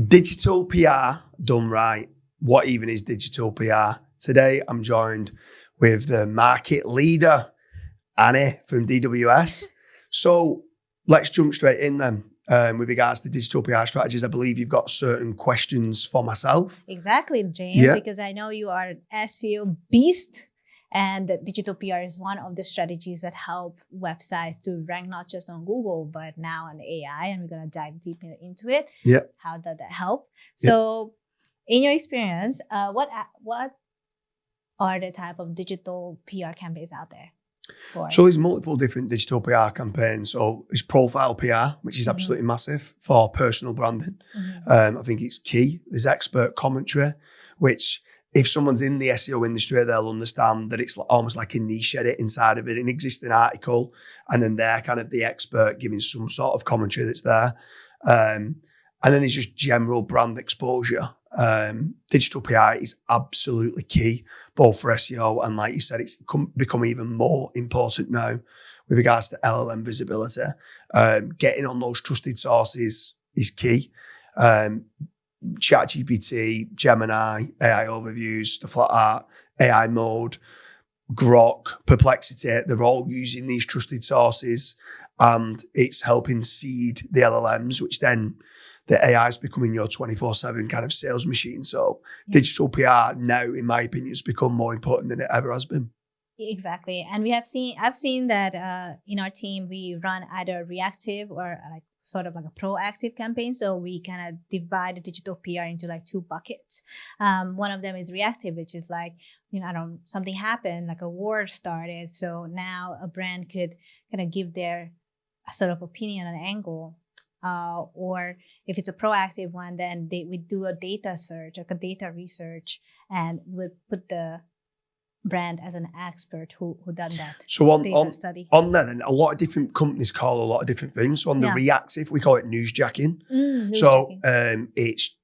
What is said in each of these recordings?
Digital PR done right. What even is digital PR? Today, I'm joined with the market leader, Ani from DWS. So let's jump straight in then. With regards to digital PR strategies, I believe you've got certain questions for myself. Exactly, James, because I know you are an SEO beast, and digital PR is one of the strategies that help websites to rank not just on Google, but now on AI, and we're going to dive deeper into it. Yeah. How does that help? So in your experience, what are the type of digital PR campaigns out there? So there's multiple different digital PR campaigns. So it's profile PR, which is absolutely massive for personal branding. I think it's key. There's expert commentary, which if someone's in the SEO industry, they'll understand that it's almost like a niche edit inside of it, an existing article, and then they're kind of the expert giving some sort of commentary that's there. And then there's just general brand exposure. Digital PR is absolutely key, both for SEO and, like you said, it's become even more important now with regards to LLM visibility. Getting on those trusted sources is key. ChatGPT, Gemini, AI overviews, stuff like that, AI mode, Grok, Perplexity, they're all using these trusted sources, and it's helping seed the LLMs, which then the AI is becoming your 24/7 kind of sales machine. So digital PR now, in my opinion, has become more important than it ever has been. Exactly. And I've seen that in our team, we run either reactive or like sort of like a proactive campaign. So we kind of divide the digital PR into like two buckets. One of them is reactive, which is like, something happened, like a war started. So now a brand could kind of give their sort of opinion and angle. Or if it's a proactive one, then we do a data search, like a data research, and we'll put the brand as an expert who done that. So on there, then a lot of different companies call a lot of different things. So on the reactive, we call it newsjacking.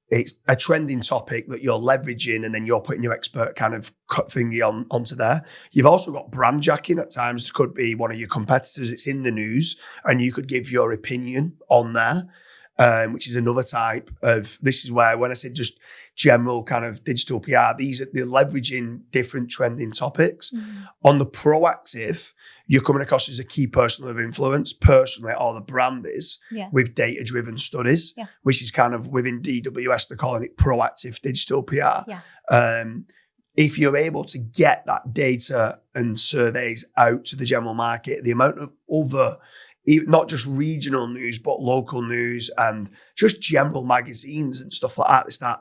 It's a trending topic that you're leveraging, and then you're putting your expert kind of thingy onto there. You've also got brand jacking at times. It could be one of your competitors. It's in the news, and you could give your opinion on there, which is another type of. This is where, when I said just general kind of digital PR, they're leveraging different trending topics. On the proactive, you're coming across as a key person of influence, personally, or the brand is, with data-driven studies, which is kind of within DWS, they're calling it proactive digital PR. If you're able to get that data and surveys out to the general market, the amount of other, not just regional news, but local news and just general magazines and stuff like that, they start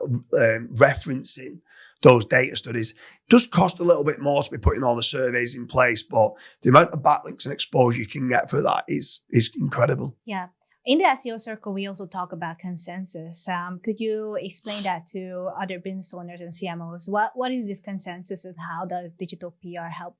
referencing those data studies. It does cost a little bit more to be putting all the surveys in place, but the amount of backlinks and exposure you can get for that is incredible. Yeah. In the SEO circle, we also talk about consensus. Could you explain that to other business owners and CMOs? What is this consensus, and how does digital PR help?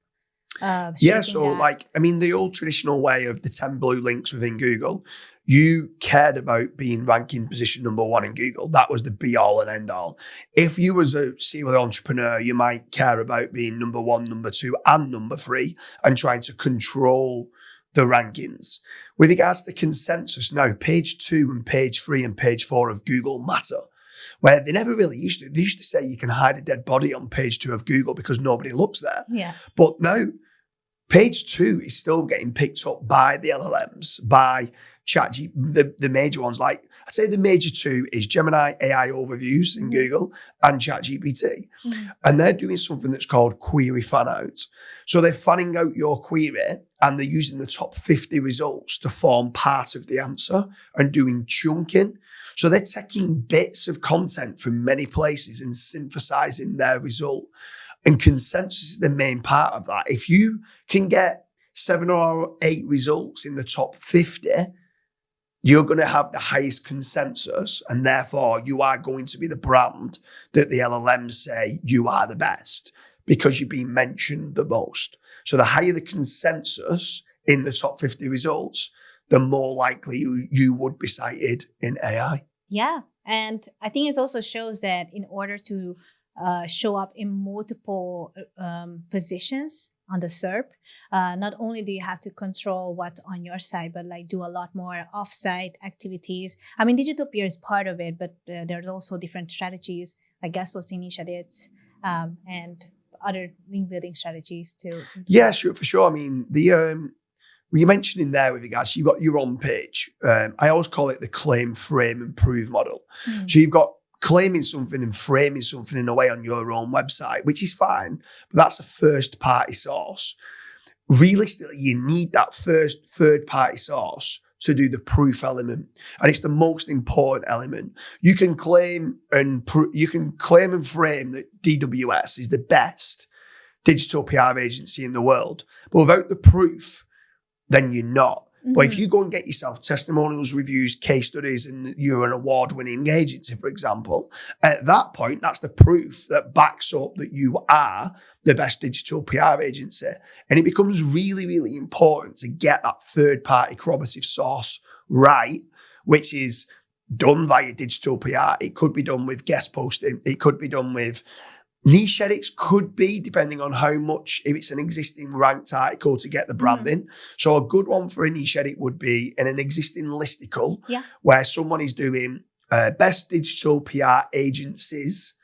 The old traditional way of the 10 blue links within Google, you cared about being ranking position number 1 in Google. That was the be all and end all. If you was a serial entrepreneur, you might care about being number 1, number 2, and number 3 and trying to control the rankings. With regards to consensus, now page 2 and page 3 and page 4 of Google matter, where they never really used to. They used to say you can hide a dead body on page 2 of Google because nobody looks there. But now, page 2 is still getting picked up by the LLMs, by ChatGPT, the major ones. Like, I'd say the major 2 is Gemini AI overviews in Google and ChatGPT. And they're doing something that's called query fan out. So they're fanning out your query, and they're using the top 50 results to form part of the answer and doing chunking. So they're taking bits of content from many places and synthesizing their result. And consensus is the main part of that. If you can get 7 or 8 results in the top 50, you're going to have the highest consensus, and therefore you are going to be the brand that the LLMs say you are the best because you've been mentioned the most. So the higher the consensus in the top 50 results, the more likely you would be cited in AI. Yeah. And I think it also shows that in order to show up in multiple positions on the SERP. Not only do you have to control what's on your site, but like do a lot more off-site activities. I mean, digital PR is part of it, but there's also different strategies like guest posting initiatives and other link building strategies too. Yeah, sure, for sure. I mean, you mentioned in there with regards, you've got your on page. I always call it the claim, frame, and prove model. So you've got claiming something and framing something in a way on your own website, which is fine, but that's a first party source. Realistically, you need that first third party source to do the proof element, and it's the most important element. You can claim and frame that DWS is the best digital PR agency in the world, but without the proof, then you're not. But if you go and get yourself testimonials, reviews, case studies, and you're an award-winning agency, for example, at that point, that's the proof that backs up that you are the best digital PR agency. And it becomes really, really important to get that third-party corroborative source right, which is done via digital PR. It could be done with guest posting. It could be done with niche edits, could be, depending on how much, if it's an existing ranked article to get the branding. So a good one for a niche edit would be in an existing listicle where someone is doing best digital PR agencies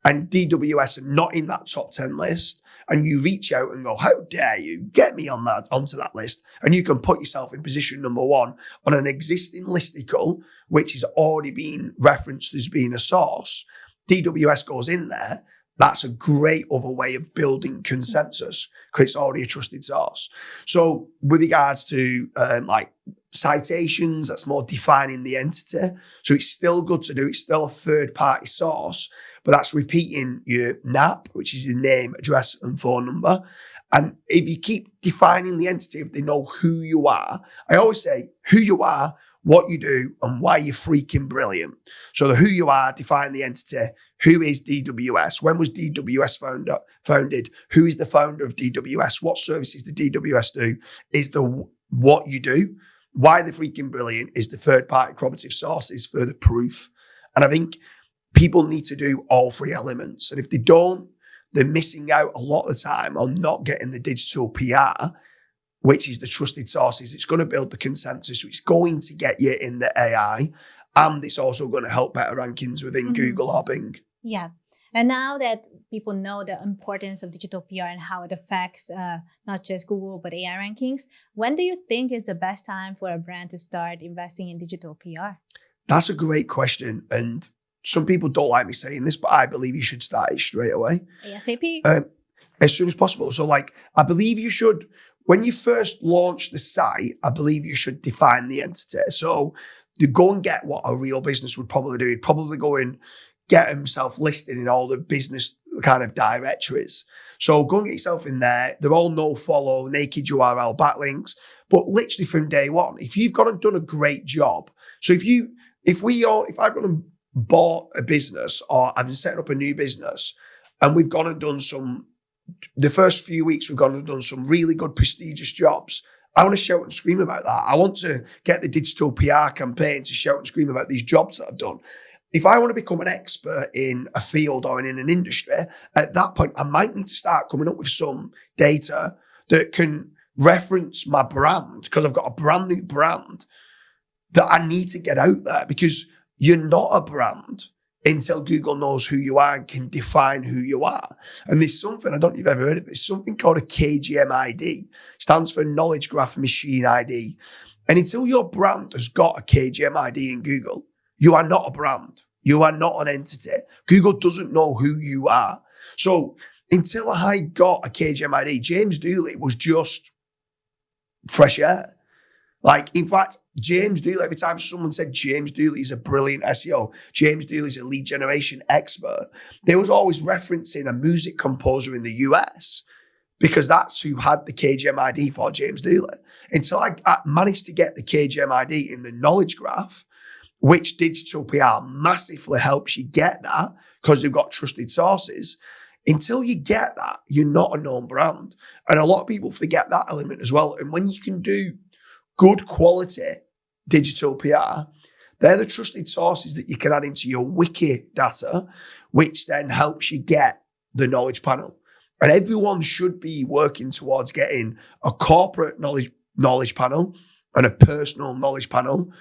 and DWS are not in that top 10 list. And you reach out and go, how dare you get me onto that list? And you can put yourself in position number 1 on an existing listicle, which is already being referenced as being a source. DWS goes in there. That's a great other way of building consensus because it's already a trusted source. So with regards to like citations, that's more defining the entity. So it's still good to do. It's still a third party source, but that's repeating your NAP, which is your name, address, and phone number. And if you keep defining the entity, if they know who you are, I always say who you are, what you do, and why you're freaking brilliant. So the who you are, define the entity. Who is DWS? When was DWS founded? Who is the founder of DWS? What services did DWS do? Is the what you do? Why they're freaking brilliant is the third-party corroborative sources for the proof. And I think people need to do all 3 elements. And if they don't, they're missing out a lot of the time on not getting the digital PR, which is the trusted sources. It's going to build the consensus. It's going to get you in the AI. And it's also going to help better rankings within Google or Bing. Yeah. And now that people know the importance of digital PR and how it affects not just Google, but AI rankings, when do you think is the best time for a brand to start investing in digital PR? That's a great question. And some people don't like me saying this, but I believe you should start it straight away. ASAP? As soon as possible. So like, I believe you should, when you first launch the site, I believe you should define the entity. So you go and get what a real business would probably do. He'd probably go and get himself listed in all the business kind of directories. So go and get yourself in there. They're all no follow, naked URL backlinks. But literally from day one, if you've gone and done a great job. So if I've gone and bought a business or I've been setting up a new business and we've gone and done the first few weeks, we've gone and done some really good prestigious jobs. I want to shout and scream about that. I want to get the digital PR campaign to shout and scream about these jobs that I've done. If I want to become an expert in a field or in an industry, at that point, I might need to start coming up with some data that can reference my brand because I've got a brand new brand that I need to get out there because you're not a brand until Google knows who you are and can define who you are. And there's something, I don't know if you've ever heard of it, there's something called a KGM ID. Stands for Knowledge Graph Machine ID. And until your brand has got a KGM ID in Google, you are not a brand. You are not an entity. Google doesn't know who you are. So until I got a KGM ID, James Dooley was just fresh air. Like, in fact, James Dooley, every time someone said James Dooley is a brilliant SEO, James Dooley is a lead generation expert, they was always referencing a music composer in the US because that's who had the KGM ID for James Dooley. Until I managed to get the KGM ID in the knowledge graph, which digital PR massively helps you get that because they've got trusted sources. Until you get that, you're not a known brand. And a lot of people forget that element as well. And when you can do good quality digital PR, they're the trusted sources that you can add into your wiki data, which then helps you get the knowledge panel. And everyone should be working towards getting a corporate knowledge panel and a personal knowledge panel,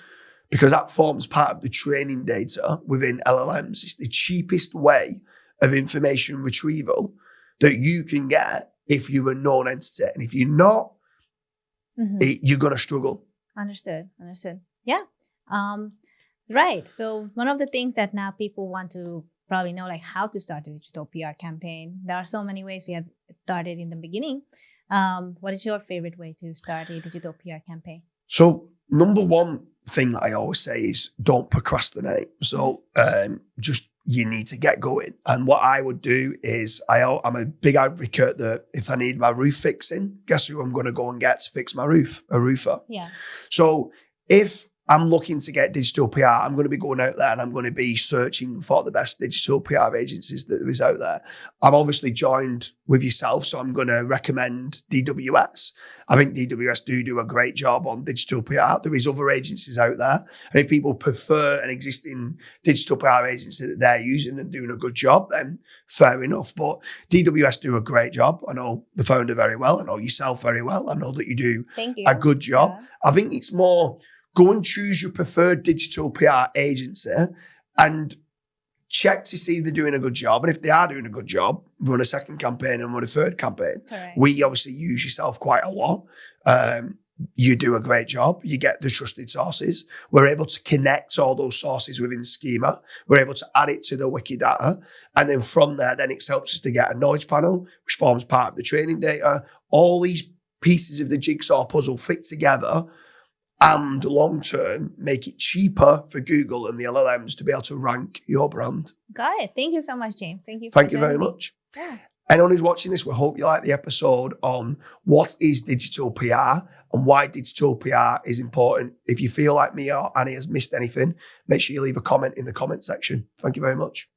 because that forms part of the training data within LLMs. It's the cheapest way of information retrieval that you can get if you're a known entity. And if you're not, you're going to struggle. Understood. Yeah. Right. So one of the things that now people want to probably know, like how to start a digital PR campaign. There are so many ways. We have started in the beginning. What is your favorite way to start a digital PR campaign? So number one thing that I always say is don't procrastinate. So just you need to get going. And what I would do is I'm a big advocate that if I need my roof fixing, guess who I'm going to go and get to fix my roof? A roofer. Yeah. So if I'm looking to get digital PR, I'm going to be going out there and I'm going to be searching for the best digital PR agencies that there is out there. I'm obviously joined with yourself, so I'm going to recommend DWS. I think DWS do a great job on digital PR. There is other agencies out there. And if people prefer an existing digital PR agency that they're using and doing a good job, then fair enough. But DWS do a great job. I know the founder very well. I know yourself very well. I know that you do a good job. Yeah. I think it's more, go and choose your preferred digital PR agency and check to see they're doing a good job. And if they are doing a good job, run a second campaign and run a third campaign. Correct. We obviously use yourself quite a lot. You do a great job. You get the trusted sources. We're able to connect all those sources within Schema. We're able to add it to the Wikidata. And then from there, then it helps us to get a knowledge panel, which forms part of the training data. All these pieces of the jigsaw puzzle fit together and long-term make it cheaper for Google and the LLMs to be able to rank your brand. Got it. Thank you so much, James. Thank you very much. Yeah. Anyone who's watching this, we hope you like the episode on what is digital PR and why digital PR is important. If you feel like me or Annie has missed anything, make sure you leave a comment in the comment section. Thank you very much.